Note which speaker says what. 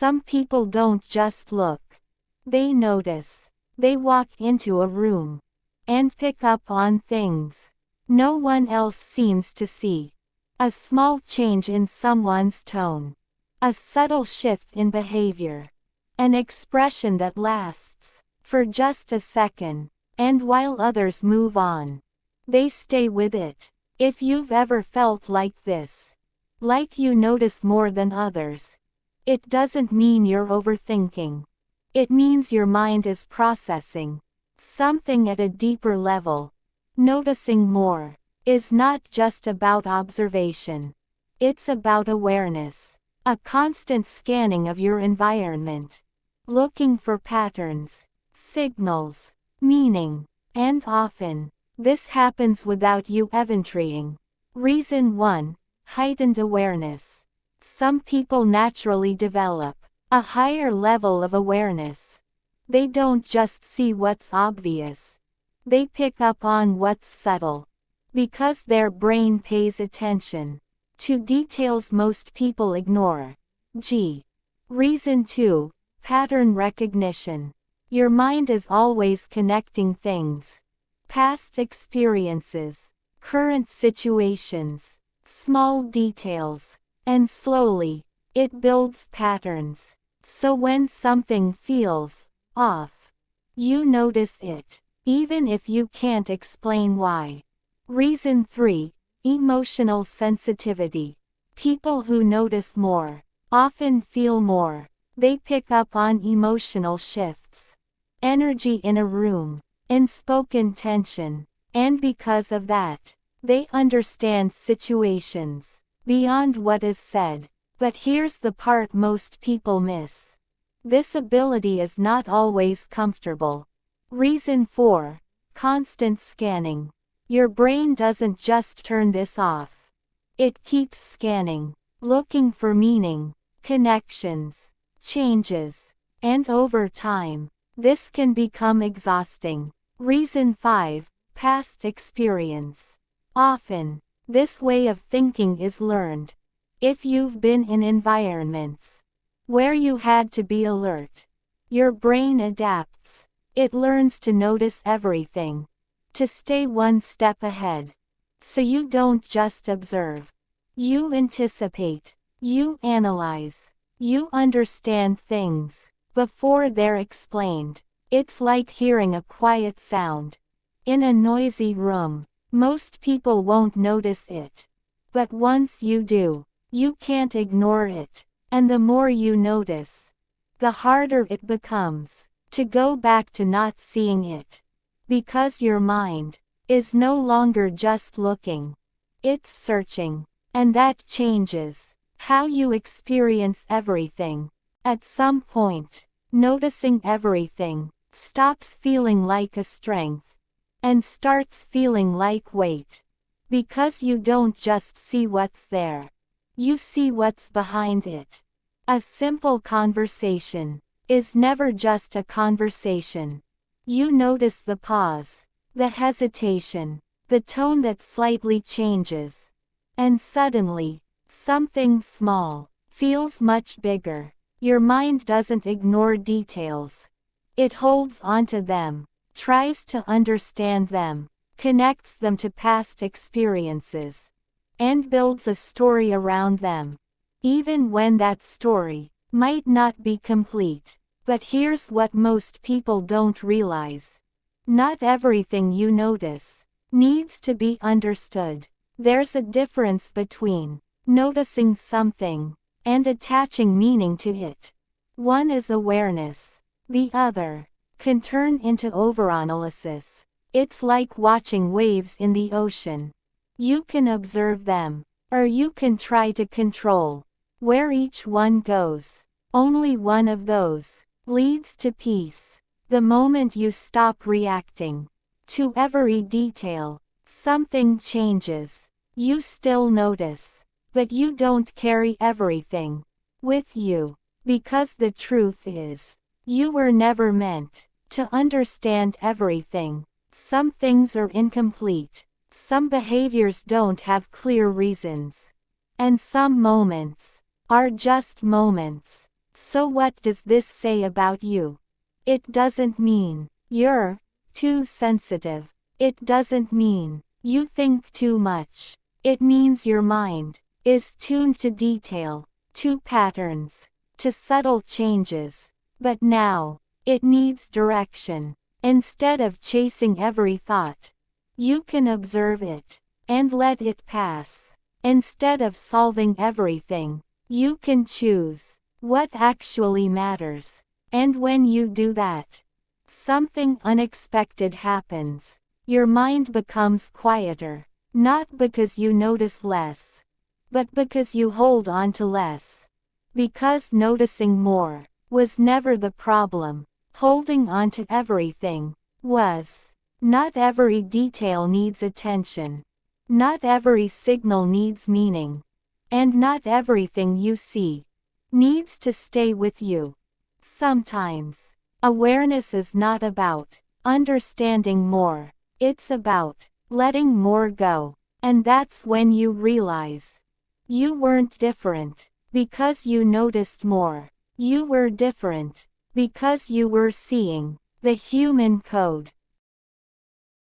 Speaker 1: Some people don't just look. They notice. They walk into a room and pick up on things no one else seems to see. A small change in someone's tone. A subtle shift in behavior. An expression that lasts for just a second, and while others move on, they stay with it. If you've ever felt like this, like you notice more than others, it doesn't mean you're overthinking. It means your mind is processing something at a deeper level. Noticing more is not just about observation. It's about awareness. A constant scanning of your environment. Looking for patterns, signals, meaning, and often, this happens without you inventorying. Reason 1. Heightened awareness. Some people naturally develop a higher level of awareness. They don't just see what's obvious. They pick up on what's subtle. Because their brain pays attention to details most people ignore. Reason 2. Pattern recognition. Your mind is always connecting things. Past experiences, current situations, small details, and slowly, it builds patterns. So when something feels off, you notice it, even if you can't explain why. Reason 3. Emotional sensitivity. People who notice more often feel more. They pick up on emotional shifts, energy in a room, unspoken tension, and because of that, they understand situations beyond what is said. But here's the part most people miss. This ability is not always comfortable. Reason 4. Constant scanning. Your brain doesn't just turn this off. It keeps scanning, looking for meaning, connections, changes, and over time, this can become exhausting. Reason 5. Past experience. Often, this way of thinking is learned. If you've been in environments where you had to be alert, your brain adapts. It learns to notice everything, to stay one step ahead. So you don't just observe. You anticipate. You analyze. You understand things before they're explained. It's like hearing a quiet sound in a noisy room. Most people won't notice it. But once you do, you can't ignore it. And the more you notice, the harder it becomes to go back to not seeing it. Because your mind is no longer just looking. It's searching. And that changes how you experience everything. At some point, noticing everything stops feeling like a strength and starts feeling like weight. Because you don't just see what's there. You see what's behind it. A simple conversation is never just a conversation. You notice the pause, the hesitation, the tone that slightly changes. And suddenly, something small feels much bigger. Your mind doesn't ignore details. It holds onto them, tries to understand them, connects them to past experiences, and builds a story around them. Even when that story might not be complete. But here's what most people don't realize. Not everything you notice needs to be understood. There's a difference between noticing something and attaching meaning to it. One is awareness. The other can turn into overanalysis. It's like watching waves in the ocean. You can observe them, or you can try to control where each one goes. Only one of those leads to peace. The moment you stop reacting to every detail, something changes. You still notice, but you don't carry everything with you. Because the truth is, you were never meant to understand everything. Some things are incomplete. Some behaviors don't have clear reasons. And some moments are just moments. So what does this say about you? It doesn't mean you're too sensitive. It doesn't mean you think too much. It means your mind is tuned to detail, to patterns, to subtle changes. But now, it needs direction. Instead of chasing every thought, you can observe it and let it pass. Instead of solving everything, you can choose what actually matters. And when you do that, something unexpected happens. Your mind becomes quieter, not because you notice less, but because you hold on to less. Because noticing more was never the problem. Holding on to everything was. Not every detail needs attention. Not every signal needs meaning. And not everything you see needs to stay with you. Sometimes, awareness is not about understanding more. It's about letting more go. And that's when you realize you weren't different because you noticed more. You were different because you were seeing the human code.